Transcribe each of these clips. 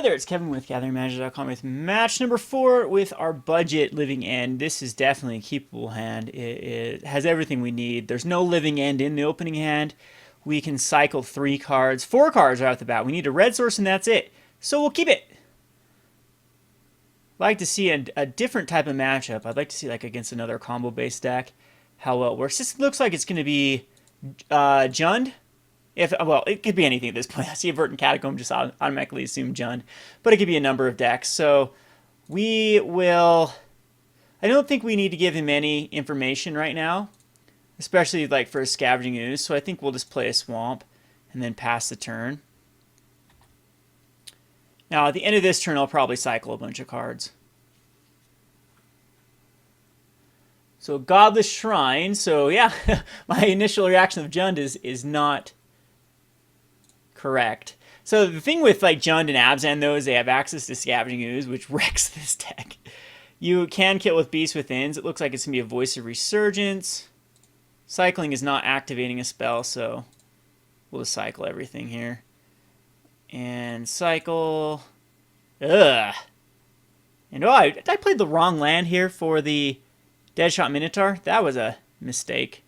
Hi there, it's Kevin with GatheringMagic.com with match number 4 with our budget living end. This is definitely a keepable hand. It has everything we need. There's no living end in the opening hand. We can cycle 3 cards. 4 cards right off the bat. We need a red source and that's it. So we'll keep it. I'd like to see a different type of matchup. I'd like to see like against another combo-based deck how well it works. This looks like it's going to be Jund. Well, it could be anything at this point. I see a Verdant Catacomb, just automatically assume Jund. But it could be a number of decks. So we will... I don't think we need to give him any information right now, especially like for a Scavenging Ooze. So I think we'll just play a Swamp and then pass the turn. Now, at the end of this turn, I'll probably cycle a bunch of cards. So Godless Shrine. So yeah, my initial reaction of Jund is not... correct. So the thing with like Jund and Abzan though is they have access to Scavenging Ooze, which wrecks this deck. You can kill with Beast Withins. It looks like it's going to be a Voice of Resurgence. Cycling is not activating a spell, so we'll just cycle everything here. And cycle... Ugh. And oh, I played the wrong land here for the Deadshot Minotaur. That was a mistake.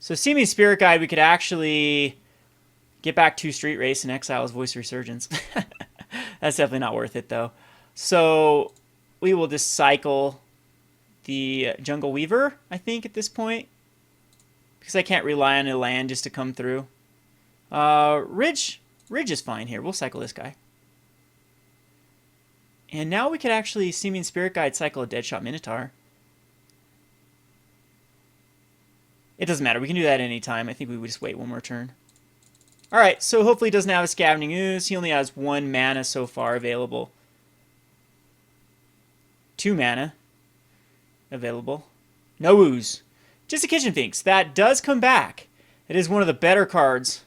So Simian Spirit Guide, we could actually get back 2 Street Wraiths and exile his Voice of Resurgence. That's definitely not worth it, though. So we will just cycle the Jungle Weaver, I think, at this point. Because I can't rely on a land just to come through. Ridge is fine here. We'll cycle this guy. And now we could actually Simian Spirit Guide cycle a Deadshot Minotaur. It doesn't matter. We can do that any time. I think we would just wait one more turn. Alright, so hopefully he doesn't have a Scavenging Ooze. He only has 1 mana so far available. 2 mana available. No Ooze. Just a Kitchen Finks. That does come back. It is one of the better cards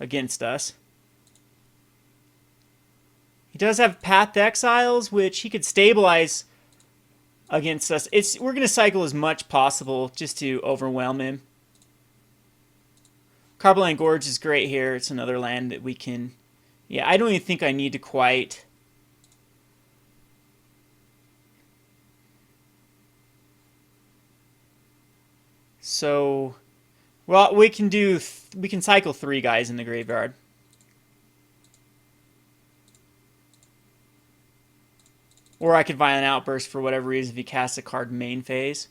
against us. He does have Path to Exiles, which he could stabilize against us. We're going to cycle as much possible just to overwhelm him. Copperline Gorge is great here. It's another land that we can... Yeah, I don't even think I need to quite... So, well, we can cycle 3 guys in the graveyard. Or I could Violent Outburst for whatever reason if he casts a card main phase.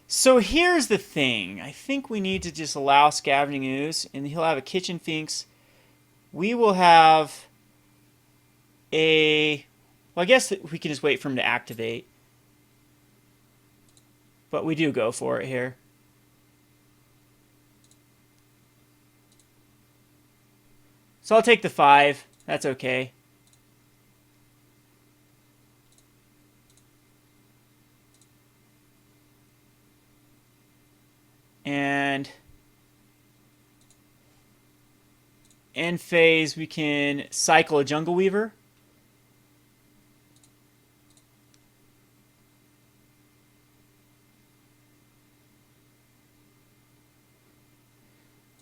So here's the thing. I think we need to just allow Scavenging Ooze, and he'll have a Kitchen Finks. We will have a... Well, I guess we can just wait for him to activate. But we do go for it here. So I'll take the 5. That's okay. And end phase, we can cycle a Jungle Weaver.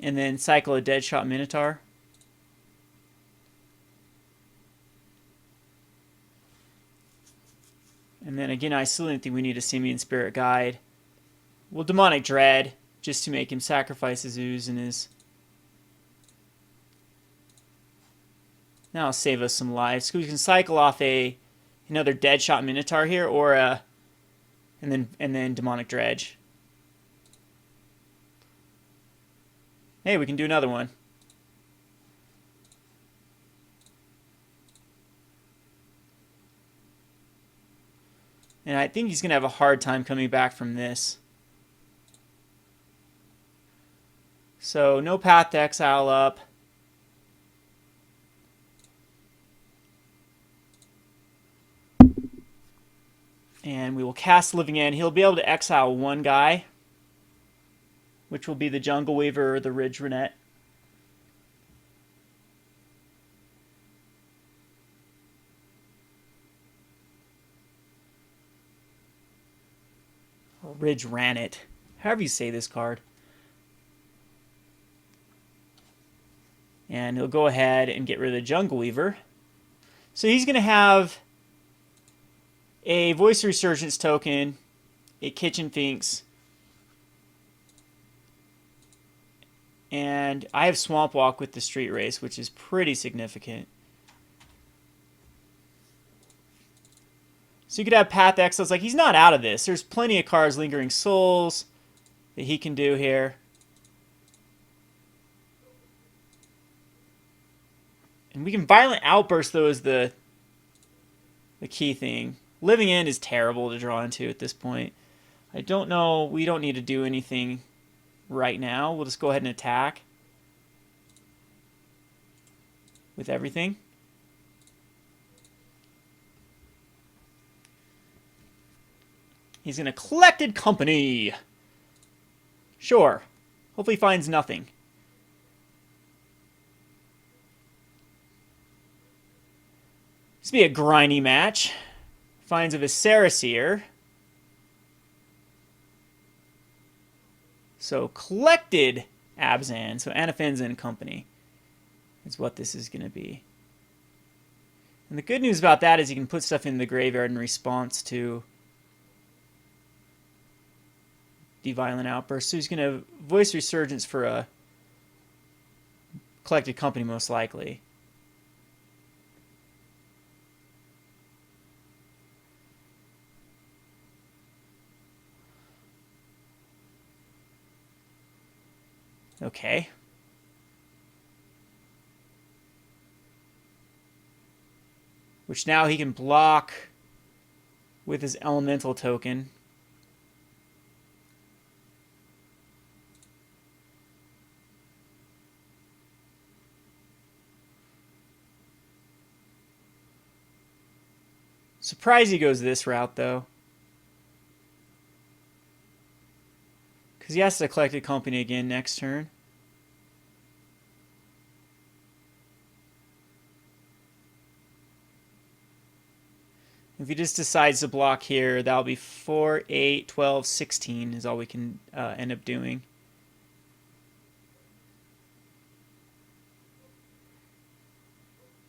And then cycle a Deadshot Minotaur. And then again, I still don't think we need a Simian Spirit Guide. We'll Demonic Dread, just to make him sacrifice his Ooze and his... Now save us some lives. So we can cycle off another Deadshot Minotaur here, or and then Demonic Dredge. Hey, we can do another one. And I think he's going to have a hard time coming back from this. So, no Path to Exile up. And we will cast Living End. He'll be able to exile 1 guy, which will be the Jungle Weaver or the Ridge Rannet. Ridge Rannet. However you say this card. And he'll go ahead and get rid of the Jungle Weaver. So he's going to have a Voice Resurgence token, a Kitchen Finks, and I have Swamp Walk with the Street Wraith, which is pretty significant. So you could have Path Exile. Like, he's not out of this. There's plenty of cards, Lingering Souls, that he can do here. And we can Violent Outburst, though, is the key thing. Living End is terrible to draw into at this point. I don't know. We don't need to do anything right now. We'll just go ahead and attack with everything. He's going to Collected Company. Sure. Hopefully he finds nothing. This will be a grindy match. Finds a Viserys here. So collected Abzan. So Anafenza and Company is what this is going to be. And the good news about that is you can put stuff in the graveyard in response to the Violent Outburst. So he's going to Voice Resurgence for a Collected Company most likely. Okay. Which now he can block with his elemental token. Surprised he goes this route, though. Because he has to collect a company again next turn. If he just decides to block here, that'll be 4, 8, 12, 16 is all we can end up doing.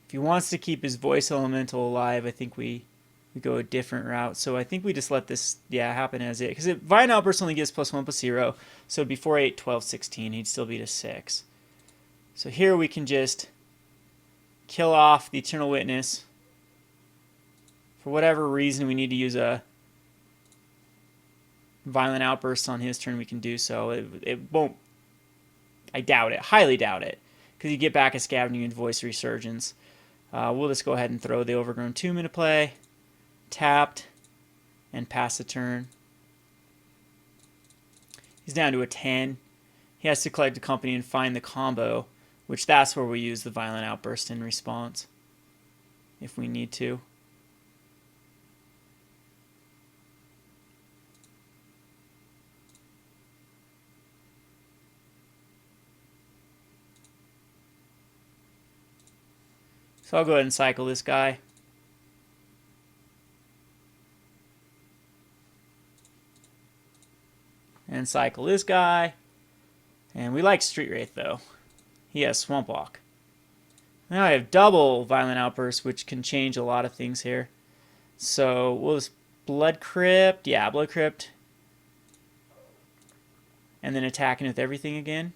If he wants to keep his Voice Elemental alive, I think we go a different route. So I think we just let this, happen as it. Because Violent Outburst only gives +1/+0. So it'd be 4, 8, 12, 16. He'd still be to 6. So here we can just kill off the Eternal Witness. For whatever reason we need to use a Violent Outburst on his turn, we can do so. It won't. I doubt it. Highly doubt it. Because you get back a Scavenging and Voice Resurgence. We'll just go ahead and throw the Overgrown Tomb into play. Tapped. And pass the turn. He's down to a 10. He has to collect a company and find the combo. Which that's where we use the Violent Outburst in response. If we need to. So I'll go ahead and cycle this guy. And cycle this guy. And we like Street Wraith, though. He has Swamp Walk. Now I have double Violent Outburst, which can change a lot of things here. So we'll just Blood Crypt. Yeah, Blood Crypt. And then attacking with everything again.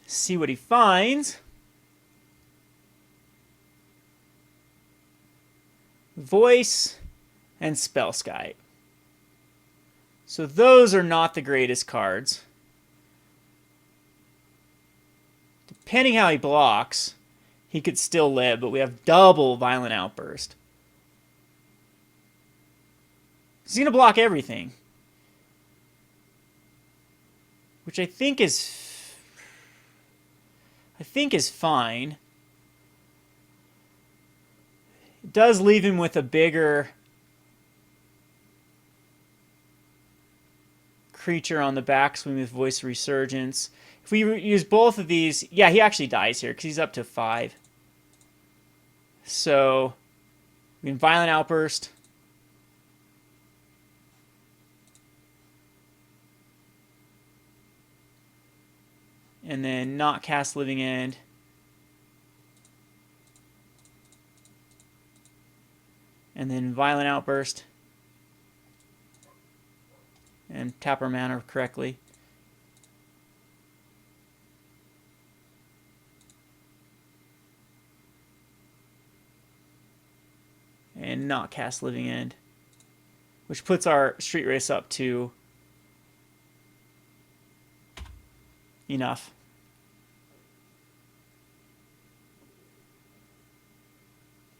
See what he finds. Voice and Spellskite. So those are not the greatest cards. Depending how he blocks, he could still live, but we have double Violent Outburst. He's going to block everything. Which I think is fine. It does leave him with a bigger creature on the backswing with Voice Resurgence. If we use both of these, yeah, he actually dies here because he's up to 5. So we can Violent Outburst. And then not cast Living End. And then Violent Outburst. And tap our mana correctly. And not cast Living End. Which puts our Street Wraith up to enough.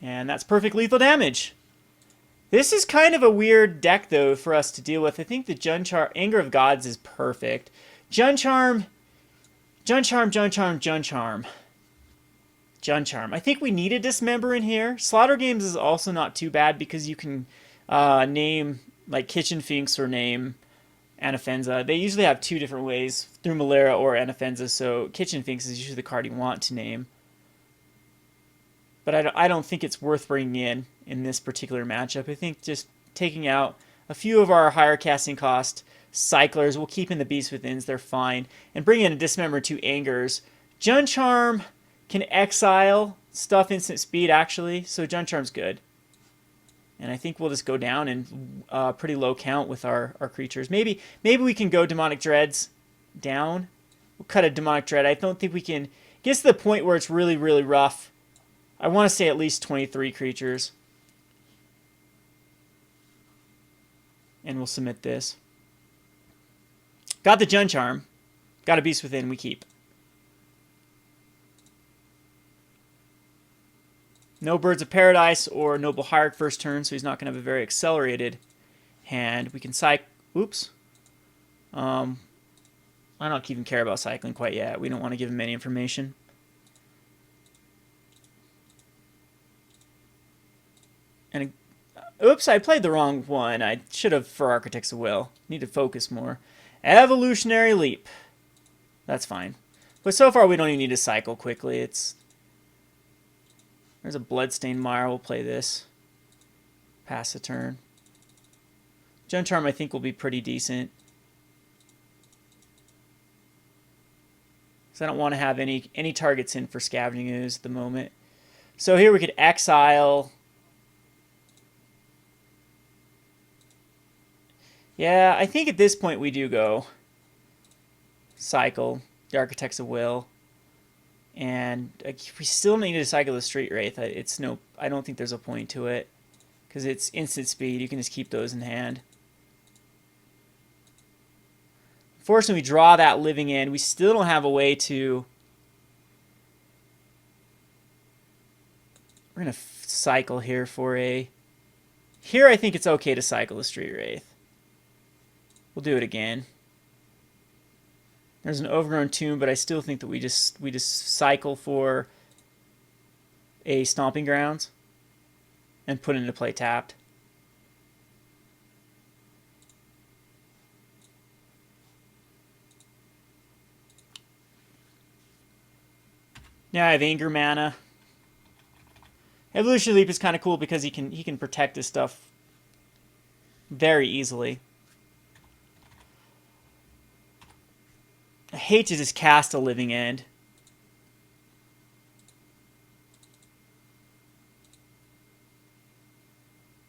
And that's perfect lethal damage. This is kind of a weird deck, though, for us to deal with. I think the Anger of Gods is perfect. Jund Charm. I think we need a Dismember in here. Slaughter Games is also not too bad because you can name, like, Kitchen Finks or name Anafenza. They usually have 2 different ways, through Malera or Anafenza, so Kitchen Finks is usually the card you want to name. But I don't think it's worth bringing in this particular matchup. I think just taking out a few of our higher casting cost cyclers, we'll keep in the Beast Withins, they're fine, and bring in a Dismember 2 Angers. Jund Charm can exile stuff instant speed, actually, so Jund Charm's good. And I think we'll just go down in pretty low count with our creatures. Maybe we can go Demonic Dreads down. We'll cut a Demonic Dread. I don't think we can... Get to the point where it's really, really rough. I want to say at least 23 creatures. And we'll submit this. Got the Jund Charm. Got a Beast Within, we keep. No Birds of Paradise or Noble Hierarch first turn, so he's not going to have a very accelerated hand. We can cycle... Oops. I don't even care about cycling quite yet. We don't want to give him any information. And oops, I played the wrong one. I should have for Architects of Will. Need to focus more. Evolutionary Leap. That's fine. But so far we don't even need to cycle quickly. There's a Bloodstained Mire. We'll play this. Pass the turn. Jund Charm I think will be pretty decent. Because I don't want to have any targets in for Scavenging Ooze at the moment. So here we could exile... Yeah, I think at this point we do go cycle the Architects of Will, and we still need to cycle the Street Wraith. I don't think there's a point to it because it's instant speed. You can just keep those in hand. Unfortunately, we draw that Living End. We still don't have a way to. We're gonna cycle here for a. Here, I think it's okay to cycle the Street Wraith. We'll do it again. There's an Overgrown Tomb, but I still think that we just cycle for a Stomping Grounds and put it into play tapped. Now I have Anger mana. Evolution Leap is kind of cool because he can protect his stuff very easily. I hate to just cast a Living End.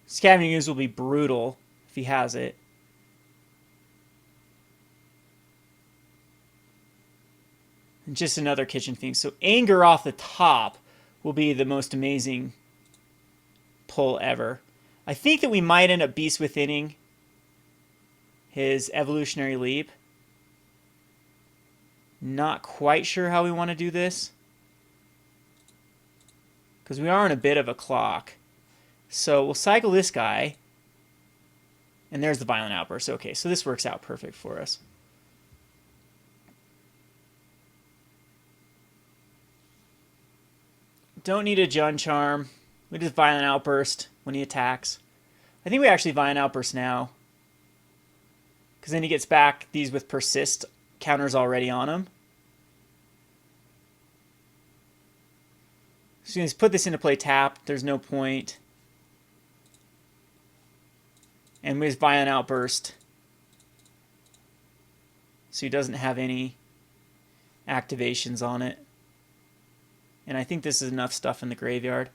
Scavenging Ooze will be brutal if he has it. And just another Kitchen Fink. So Anger off the top will be the most amazing pull ever. I think that we might end up Beast Withinning his Evolutionary Leap. Not quite sure how we want to do this. Because we are on a bit of a clock. So we'll cycle this guy. And there's the Violent Outburst. Okay, so this works out perfect for us. Don't need a Jund Charm. We just Violent Outburst when he attacks. I think we actually Violent Outburst now. Because then he gets back these with Persist counters already on him. So he's put this into play tapped. There's no point. And with his Violent Outburst. So he doesn't have any activations on it. And I think this is enough stuff in the graveyard.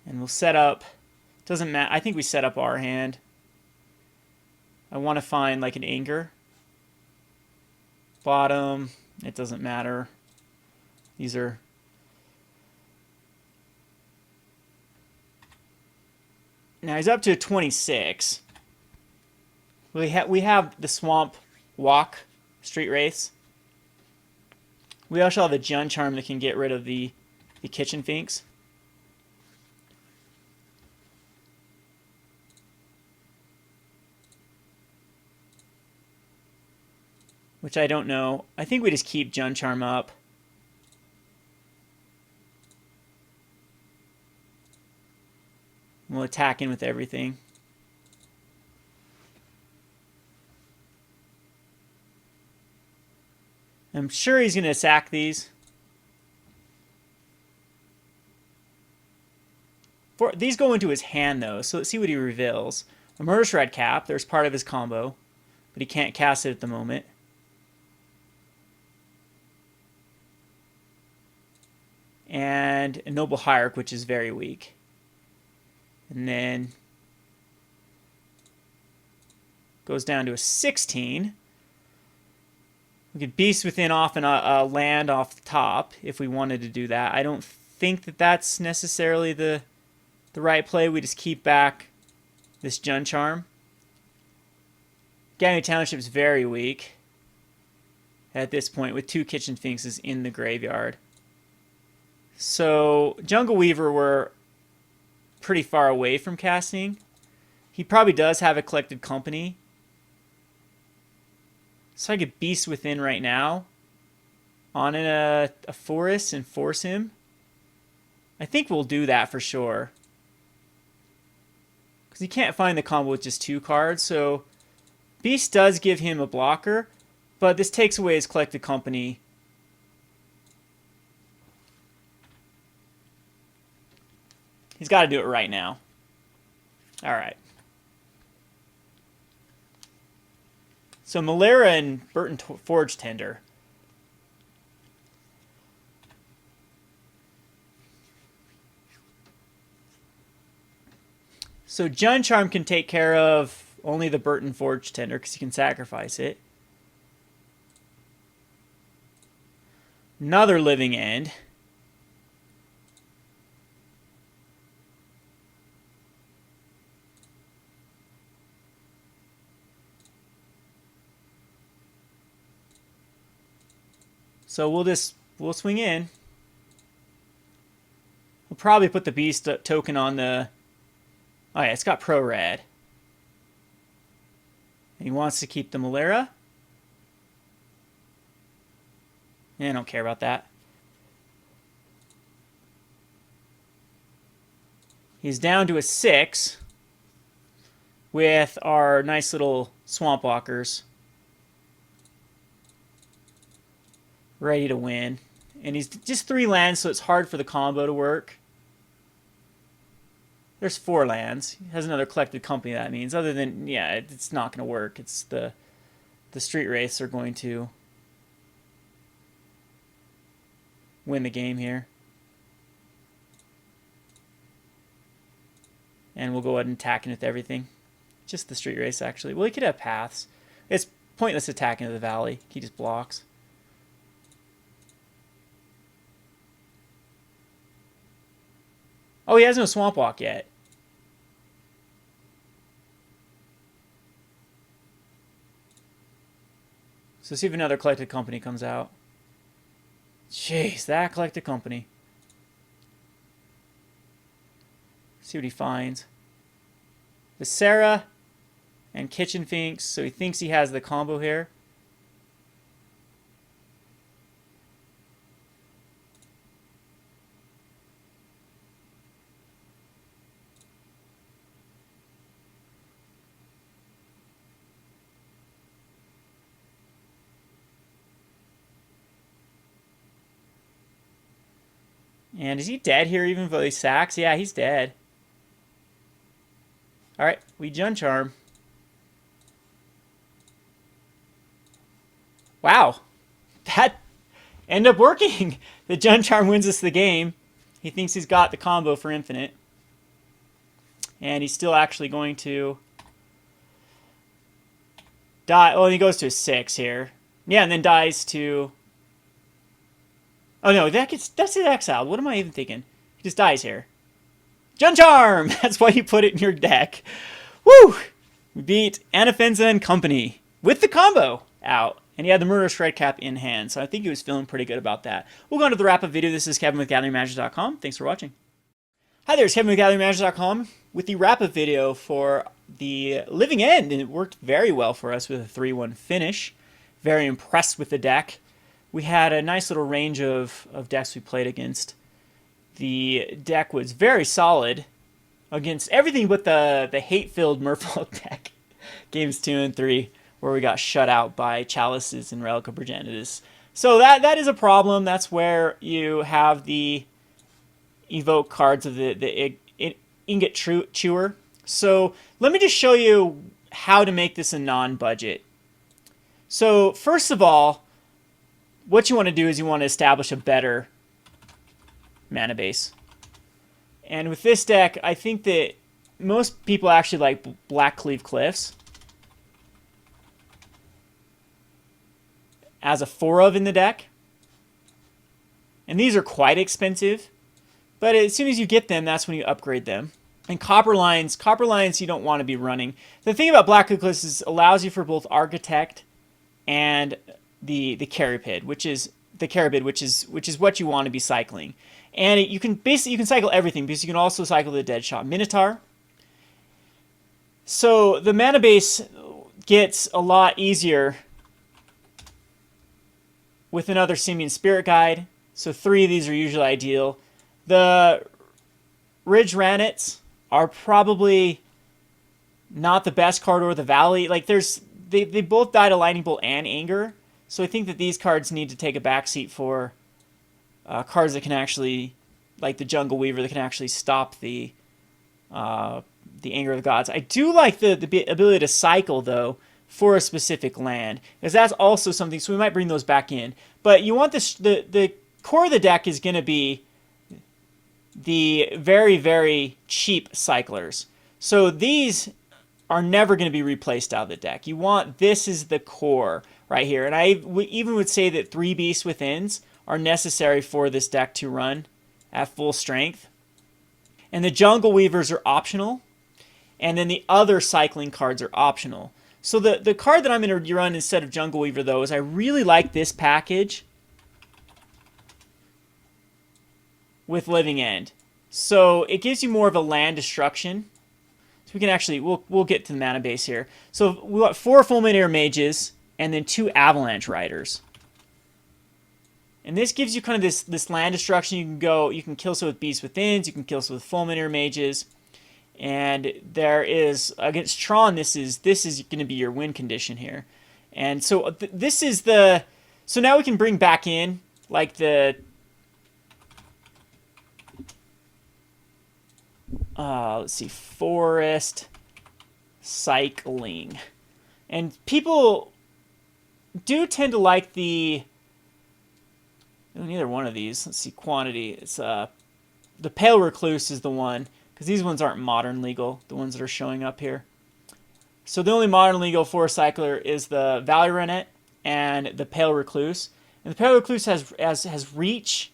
And we'll set up, doesn't matter, I think we set up our hand. I want to find like an Anger. Bottom, it doesn't matter. These are... Now he's up to 26. We have the Swamp Walk Street Wraiths. We also have a Jund Charm that can get rid of the Kitchen Finks. Which I don't know. I think we just keep Jund Charm up. We'll attack in with everything. I'm sure he's going to sack these. These go into his hand, though, so let's see what he reveals. A Murderous Redcap, there's part of his combo, but he can't cast it at the moment. And a Noble Hierarch, which is very weak. And then goes down to a 16. We could Beast Within off and a land off the top if we wanted to do that. I don't think that that's necessarily the right play. We just keep back this Jund Charm. Gammy Township is very weak at this point with 2 Kitchen Finks in the graveyard. So Jungle Weaver we're pretty far away from casting. He probably does have a Collected Company. So I could Beast Within right now on a forest and force him. I think we'll do that for sure. Because he can't find the combo with just 2 cards. So Beast does give him a blocker, but this takes away his Collected Company. He's got to do it right now. All right. So Malera and Burton Forge Tender. So Jund Charm can take care of only the Burton Forge Tender because he can sacrifice it. Another Living End. So we'll swing in. We'll probably put the Beast token on the... Oh yeah, it's got Pro Red. And he wants to keep the Malera. Yeah, I don't care about that. He's down to a 6 with our nice little Swamp Walkers. Ready to win. And he's just 3 lands, so it's hard for the combo to work. There's 4 lands. He has another Collected Company, that means. Other than, yeah, it's not going to work. It's the Street Wraiths are going to win the game here. And we'll go ahead and attack with everything. Just the Street Wraiths, actually. Well, he could have paths. It's pointless attacking to the Valley. He just blocks. Oh, he has no Swamp Walk yet. So see if another Collected Company comes out. Jeez, that Collected Company. See what he finds. Viscera and Kitchen Finks. So he thinks he has the combo here. And is he dead here even though he sacks? Yeah, he's dead. Alright, we Jund Charm. Wow. That ended up working. The Jund Charm wins us the game. He thinks he's got the combo for infinite. And he's still actually going to die. Oh, and he goes to a 6 here. Yeah, and then dies to... Oh, no, that's exiled. What am I even thinking? He just dies here. Jund Charm! That's why you put it in your deck. Woo! We beat Anafenza and company with the combo out. And he had the Murderous Redcap in hand, so I think he was feeling pretty good about that. We'll go on to the wrap-up video. This is Kevin with GatheringMagic.com. Thanks for watching. Hi there, it's Kevin with GatheringMagic.com with the wrap-up video for the Living End, and it worked very well for us with a 3-1 finish. Very impressed with the deck. We had a nice little range of decks we played against. The deck was very solid against everything but the hate-filled Merfolk deck. Games 2 and 3, where we got shut out by Chalices and Relic of Progenitus. So that is a problem. That's where you have the evoke cards of the Ingot Chewer. So let me just show you how to make this a non-budget. So first of all, what you want to do is you want to establish a better mana base. And with this deck, I think that most people actually like Blackcleave Cliffs as a 4-of in the deck. And these are quite expensive, but as soon as you get them, that's when you upgrade them. And Copperlines you don't want to be running. The thing about Blackcleave Cliffs is it allows you for both Architect and the Carabid, which is what you want to be cycling. And you can cycle everything because you can also cycle the Deadshot Minotaur. So the mana base gets a lot easier with another Simian Spirit Guide. So 3 of these are usually ideal. The Ridge Rannets are probably not the best card, or the Valley. Like they both die to Lightning Bolt and Anger. So I think that these cards need to take a backseat for cards that can actually, like the Jungle Weaver, that can actually stop the Anger of the Gods. I do like the ability to cycle, though, for a specific land, because that's also something, so we might bring those back in. But you want this, the core of the deck is going to be the very, very cheap cyclers. So these are never going to be replaced out of the deck. You want, this is the core right here. And I even would say that 3 Beasts Withins are necessary for this deck to run at full strength. And the Jungle Weavers are optional. And then the other cycling cards are optional. So the card that I'm going to run instead of Jungle Weaver, though, is I really like this package with Living End. So it gives you more of a land destruction. So we can actually, we'll get to the mana base here. So we got 4 Fulminator Mages and then 2 Avalanche Riders. And this gives you kind of this land destruction. You can kill some with Beasts Withins, you can kill some with Fulminator Mages. And there is, against Tron, this is going to be your win condition here. And so this is the, so now we can bring back in like the, let's see, Forest Cycling. And people do tend to like neither one of these. Let's see, quantity. It's the Pale Recluse is the one, because these ones aren't modern legal, the ones that are showing up here. So the only modern legal Forest Cycler is the Valley Rannet and the Pale Recluse. And the Pale Recluse has reach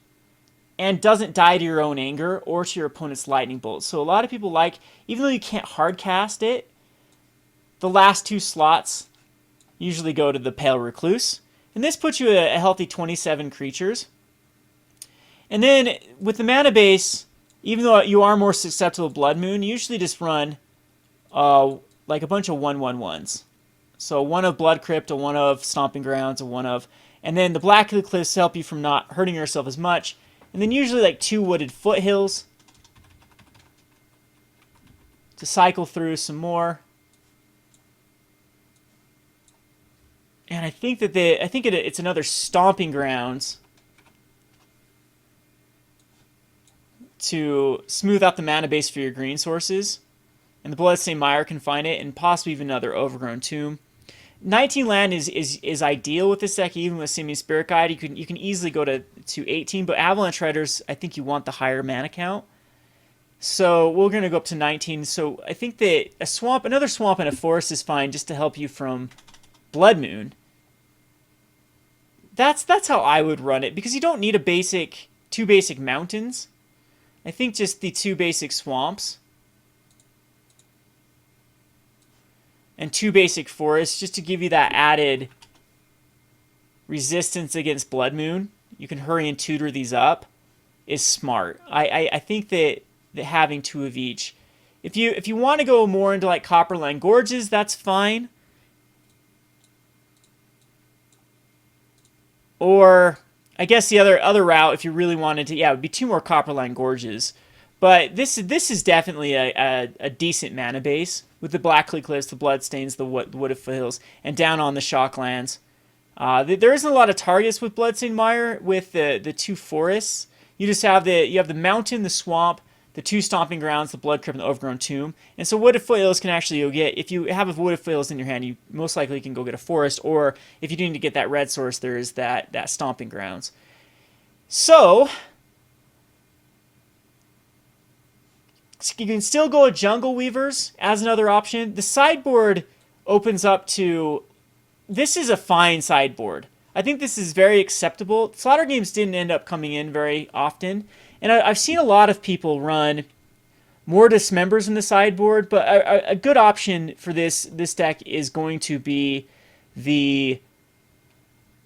and doesn't die to your own Anger or to your opponent's Lightning Bolt. So a lot of people like, even though you can't hard cast it, the last 2 slots usually go to the Pale Recluse. And this puts you at a healthy 27 creatures. And then with the mana base, even though you are more susceptible to Blood Moon, you usually just run like a bunch of 1/1/1s. So 1 of Blood Crypt, a 1 of Stomping Grounds, a 1 of... And then the Blackcleave Cliffs help you from not hurting yourself as much. And then usually like 2 Wooded Foothills to cycle through some more. And I think that it's another Stomping Grounds to smooth out the mana base for your green sources. And the Bloodstained Mire can find it, and possibly even another Overgrown Tomb. 19 land is ideal with this deck, even with Simian Spirit Guide. You can easily go to 18, but Avalanche Riders, I think you want the higher mana count. So we're going to go up to 19. So I think that another swamp and a forest is fine just to help you from Blood Moon. That's how I would run it, because you don't need two basic mountains. I think just the 2 basic swamps and 2 basic forests, just to give you that added resistance against Blood Moon. You can hurry and tutor these up is smart. I think that having 2 of each. If you want to go more into like Copperline Gorges, that's fine. Or I guess the other route, if you really wanted to, yeah, it would be 2 more Copperline Gorges. But this is definitely a decent mana base with the Blackcliff Cliffs, the Bloodstains, the Wooded Hills, and down on the Shocklands. There isn't a lot of targets with Bloodstained Mire with the 2 forests. You just have the mountain, the swamp, the 2 Stomping Grounds, the Blood Crypt, and the Overgrown Tomb. And so Wooded Foothills can actually go get, if you have a Wooded Foothills in your hand, you most likely can go get a forest, or if you do need to get that red source, there is that Stomping Grounds. So you can still go with Jungle Weavers as another option. The sideboard opens up to, this is a fine sideboard. I think this is very acceptable. Slaughter games didn't end up coming in very often. And I've seen a lot of people run more Dismembers in the sideboard, but a good option for this deck is going to be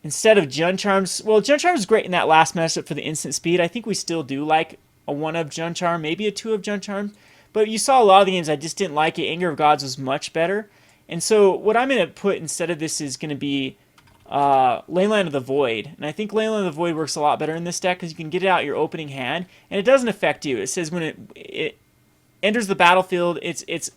instead of Jund Charms, well, Jund Charm is great in that last matchup for the instant speed. I think we still do like a 1 of Jund Charm, maybe a 2 of Jund Charm. But you saw a lot of the games I just didn't like it. Anger of Gods was much better. And so what I'm going to put instead of this is going to be Leyline of the Void. And I think Leyline of the Void works a lot better in this deck because you can get it out your opening hand, and it doesn't affect you. It says when it enters the battlefield, it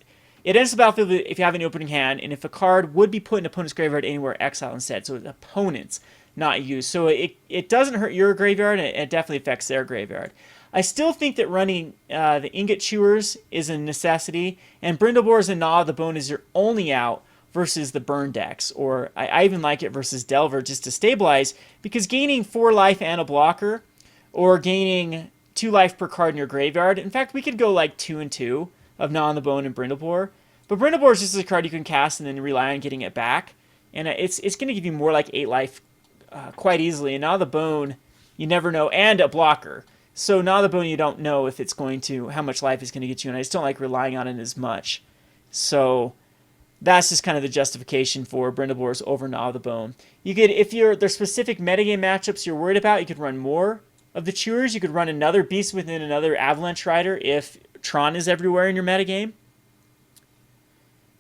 enters the battlefield if you have an opening hand, and if a card would be put in an opponent's graveyard anywhere, exile instead. So it's opponents, not you. So it doesn't hurt your graveyard, and it definitely affects their graveyard. I still think that running the Ingot Chewers is a necessity, and Brindle Boars and Gnaw of the Bone is your only out versus the burn decks, or I even like it versus Delver just to stabilize, because gaining 4 life and a blocker, or gaining 2 life per card in your graveyard, in fact, we could go like 2 and 2 of Gnaw on the Bone and Brindle Boar, but Brindle Boar is just a card you can cast and then rely on getting it back, and it's going to give you more like 8 life quite easily, and Gnaw on the Bone, you never know, and a blocker. So Gnaw on the Bone, you don't know if it's going to, how much life it's going to get you, and I just don't like relying on it as much. So that's just kind of the justification for Brindle Boars over Gnaw of the Bone. You could, if there's specific metagame matchups you're worried about, you could run more of the Chewers. You could run another Beast Within another Avalanche Rider if Tron is everywhere in your metagame.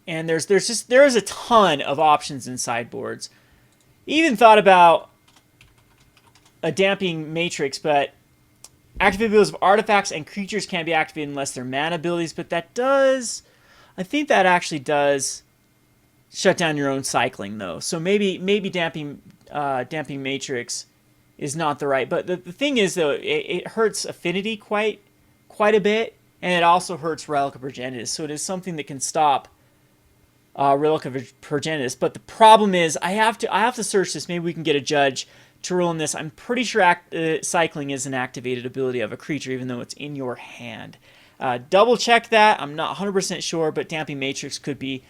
And there is a ton of options in sideboards. Even thought about a Damping Matrix, but activate abilities of artifacts and creatures can't be activated unless they're mana abilities, but I think that actually does shut down your own cycling, though. So maybe Damping Matrix is not the right. But the thing is, though, it hurts Affinity quite a bit, and it also hurts Relic of Progenitus. So it is something that can stop Relic of Progenitus. But the problem is, I have to search this. Maybe we can get a judge to rule on this. I'm pretty sure cycling is an activated ability of a creature, even though it's in your hand. Double check that. I'm not 100% sure, but Damping Matrix could be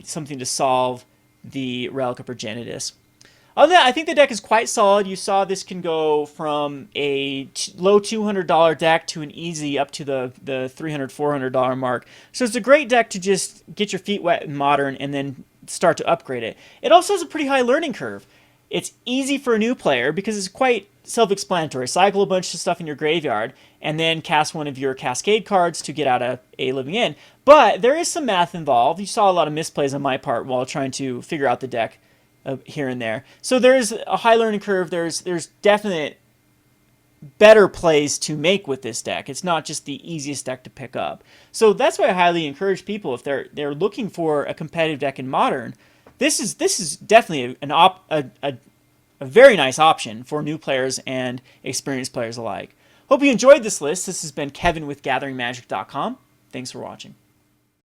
something to solve the Relic of Progenitus. Other than that, I think the deck is quite solid. You saw this can go from a low $200 deck to an easy up to the $300, $400 mark. So it's a great deck to just get your feet wet in Modern and then start to upgrade it. It also has a pretty high learning curve. It's easy for a new player because it's quite self-explanatory. Cycle a bunch of stuff in your graveyard and then cast one of your Cascade cards to get out a Living End. But there is some math involved. You saw a lot of misplays on my part while trying to figure out the deck here and there. So there's a high learning curve. There's definite better plays to make with this deck. It's not just the easiest deck to pick up. So that's why I highly encourage people, if they're looking for a competitive deck in Modern, this is definitely a very nice option for new players and experienced players alike. Hope you enjoyed this list. This has been Kevin with GatheringMagic.com. Thanks for watching.